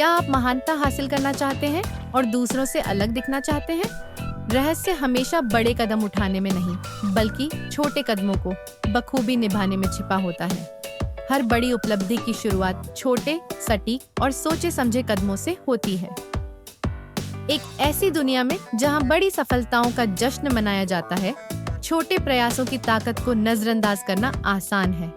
क्या आप महानता हासिल करना चाहते हैं और दूसरों से अलग दिखना चाहते हैं? रहस्य हमेशा बड़े कदम उठाने में नहीं, बल्कि छोटे कदमों को बखूबी निभाने में छिपा होता है। हर बड़ी उपलब्धि की शुरुआत छोटे, सटीक और सोचे समझे कदमों से होती है। एक ऐसी दुनिया में जहां बड़ी सफलताओं का जश्न मनाया जाता है, छोटे प्रयासों की ताकत को नजरअंदाज करना आसान है।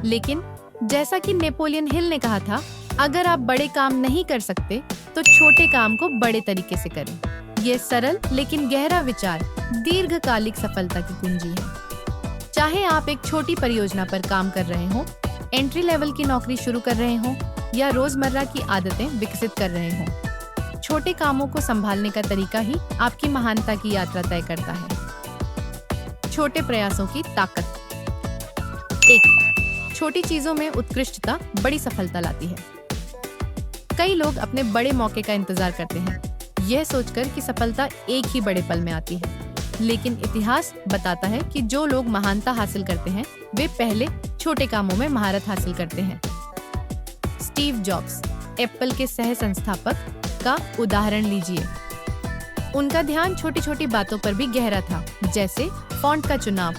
लेकिन जैसा कि नेपोलियन हिल ने कहा था, अगर आप बड़े काम नहीं कर सकते तो छोटे काम को बड़े तरीके से करें। ये सरल लेकिन गहरा विचार दीर्घकालिक सफलता की कुंजी है। चाहे आप एक छोटी परियोजना पर काम कर रहे हो, एंट्री लेवल की नौकरी शुरू कर रहे हो या रोजमर्रा की आदतें विकसित कर रहे हो, छोटे कामों को संभालने का तरीका ही आपकी महानता की यात्रा तय करता है। छोटे प्रयासों की ताकत। 1. छोटी चीजों में उत्कृष्टता बड़ी सफलता लाती है। कई लोग अपने बड़े मौके का इंतजार करते हैं, यह सोचकर कि सफलता एक ही बड़े पल में आती है। लेकिन इतिहास बताता है कि जो लोग महानता हासिल करते हैं, वे पहले छोटे कामों में महारत हासिल करते हैं। स्टीव जॉब्स, एप्पल के सह संस्थापक, का उदाहरण लीजिए। उनका ध्यान छोटी छोटी बातों पर भी गहरा था, जैसे फॉन्ट का चुनाव,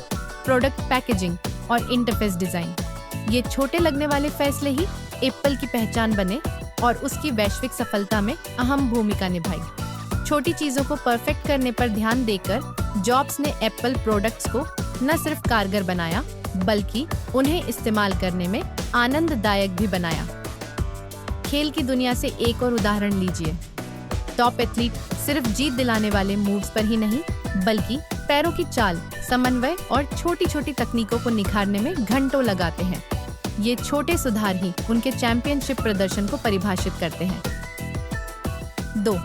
प्रोडक्ट पैकेजिंग और इंटरफेस डिजाइन। ये छोटे लगने वाले फैसले ही एप्पल की पहचान बने और उसकी वैश्विक सफलता में अहम भूमिका निभाई। छोटी चीजों को परफेक्ट करने पर ध्यान देकर जॉब्स ने एप्पल प्रोडक्ट्स को न सिर्फ कारगर बनाया, बल्कि उन्हें इस्तेमाल करने में आनंददायक भी बनाया। खेल की दुनिया से एक और उदाहरण लीजिए। टॉप एथलीट सिर्फ जीत दिलाने वाले मूव्स पर ही नहीं, बल्कि पैरों की चाल, समन्वय और छोटी छोटी तकनीकों को निखारने में घंटों लगाते हैं। ये छोटे सुधार ही उनके चैंपियनशिप प्रदर्शन को परिभाषित करते हैं। 2.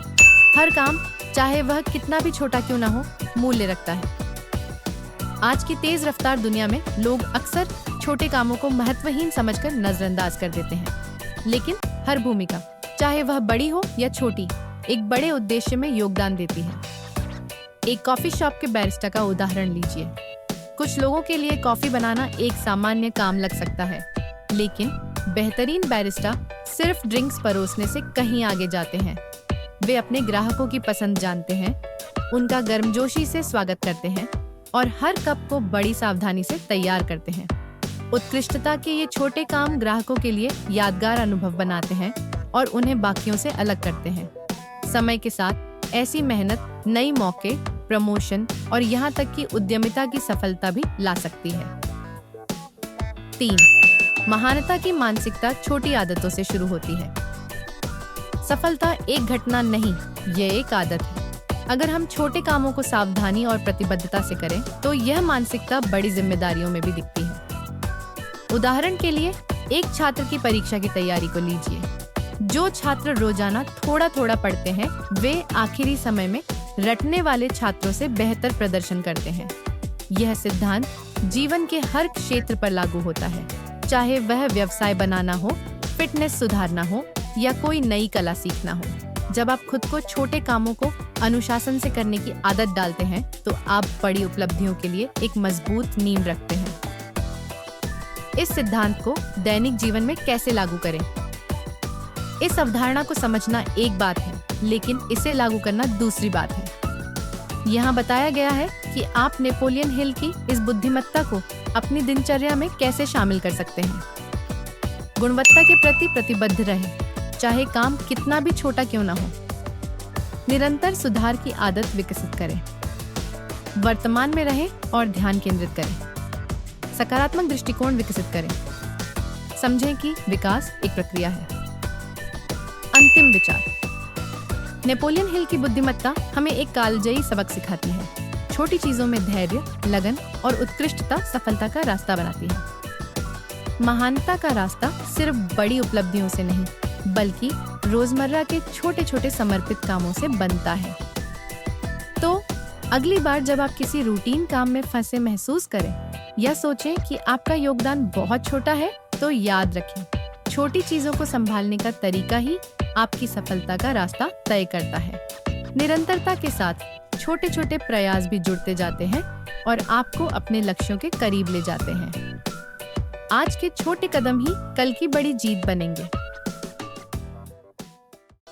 हर काम, चाहे वह कितना भी छोटा क्यों ना हो, मूल्य रखता है। आज की तेज रफ्तार दुनिया में लोग अक्सर छोटे कामों को महत्वहीन समझकर नजरअंदाज कर देते हैं। लेकिन हर भूमिका, चाहे वह बड़ी हो या छोटी, एक बड़े उद्देश्य में योगदान देती है। एक कॉफी शॉप के बैरिस्टा का उदाहरण लीजिए। कुछ लोगों के लिए कॉफी बनाना एक सामान्य काम लग सकता है, लेकिन बेहतरीन बैरिस्टा सिर्फ ड्रिंक्स परोसने से कहीं आगे जाते हैं। वे अपने ग्राहकों की पसंद जानते हैं, उनका गर्मजोशी से स्वागत करते हैं और हर कप को बड़ी सावधानी से तैयार करते हैं। उत्कृष्टता के ये छोटे काम ग्राहकों के लिए यादगार अनुभव बनाते हैं और उन्हें बाकियों से अलग करते हैं। समय के साथ ऐसी मेहनत नई मौके, प्रमोशन और यहाँ तक कि उद्यमिता की सफलता भी ला सकती है। 3. महानता की मानसिकता छोटी आदतों से शुरू होती है। सफलता एक घटना नहीं, यह एक आदत है। अगर हम छोटे कामों को सावधानी और प्रतिबद्धता से करें, तो यह मानसिकता बड़ी जिम्मेदारियों में भी दिखती है। उदाहरण के लिए एक छात्र की परीक्षा की तैयारी को लीजिए। जो छात्र रोजाना थोड़ा थोड़ा पढ़ते हैं, वे आखिरी समय में रटने वाले छात्रों से बेहतर प्रदर्शन करते हैं। यह सिद्धांत जीवन के हर क्षेत्र पर लागू होता है, चाहे वह व्यवसाय बनाना हो, फिटनेस सुधारना हो या कोई नई कला सीखना हो। जब आप खुद को छोटे कामों को अनुशासन से करने की आदत डालते हैं, तो आप बड़ी उपलब्धियों के लिए एक मजबूत नींव रखते हैं। इस सिद्धांत को दैनिक जीवन में कैसे लागू करें? इस अवधारणा को समझना एक बात है, लेकिन इसे लागू करना दूसरी बात है। यहाँ बताया गया है कि आप नेपोलियन हिल की इस बुद्धिमत्ता को अपनी दिनचर्या में कैसे शामिल कर सकते हैं। गुणवत्ता के प्रति प्रतिबद्ध रहें, चाहे काम कितना भी छोटा क्यों ना हो। निरंतर सुधार की आदत विकसित करें। वर्तमान में रहें और ध्यान केंद्रित करें। सकारात्मक दृष्टिकोण विकसित करें। समझें कि विकास एक प्रक्रिया है। अंतिम विचार। नेपोलियन हिल की बुद्धिमत्ता हमें एक कालजयी सबक सिखाती है। छोटी चीजों में धैर्य, लगन और उत्कृष्टता सफलता का रास्ता बनाती है। महानता का रास्ता सिर्फ बड़ी उपलब्धियों से नहीं, बल्कि रोजमर्रा के छोटे छोटे समर्पित कामों से बनता है। तो अगली बार जब आप किसी रूटीन काम में फंसे महसूस करें या सोचें कि आपका योगदान बहुत छोटा है, तो याद रखें, छोटी चीजों को संभालने का तरीका ही आपकी सफलता का रास्ता तय करता है। निरंतरता के साथ छोटे छोटे प्रयास भी जुड़ते जाते हैं और आपको अपने लक्ष्यों के करीब ले जाते हैं। आज के छोटे कदम ही कल की बड़ी जीत बनेंगे।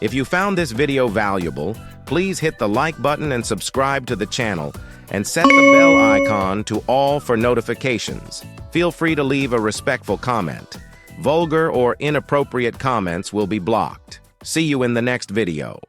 If you found this video valuable, please hit the like button and subscribe to the channel, and set the bell icon to all for notifications. Feel free to leave a respectful comment. Vulgar or inappropriate comments will be blocked. See you in the next video.